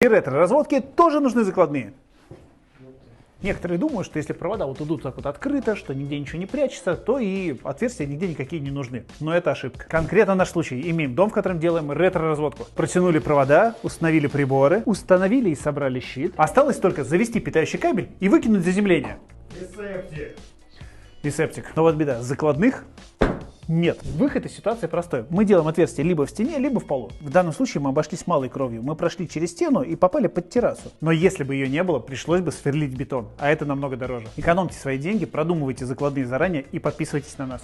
И ретро-разводки тоже нужны закладные. Некоторые думают, что если провода вот идут так вот открыто, что нигде ничего не прячется, то и отверстия нигде никакие не нужны. Но это ошибка. Конкретно наш случай. Имеем дом, в котором делаем ретро-разводку. Протянули провода, установили приборы, установили и собрали щит. Осталось только завести питающий кабель и выкинуть заземление. И септик. Но вот беда, закладных нет. Выход из ситуации простой. Мы делаем отверстие либо в стене, либо в полу. В данном случае мы обошлись малой кровью. Мы прошли через стену и попали под террасу. Но если бы ее не было, пришлось бы сверлить бетон. А это намного дороже. Экономьте свои деньги, продумывайте закладные заранее и подписывайтесь на нас.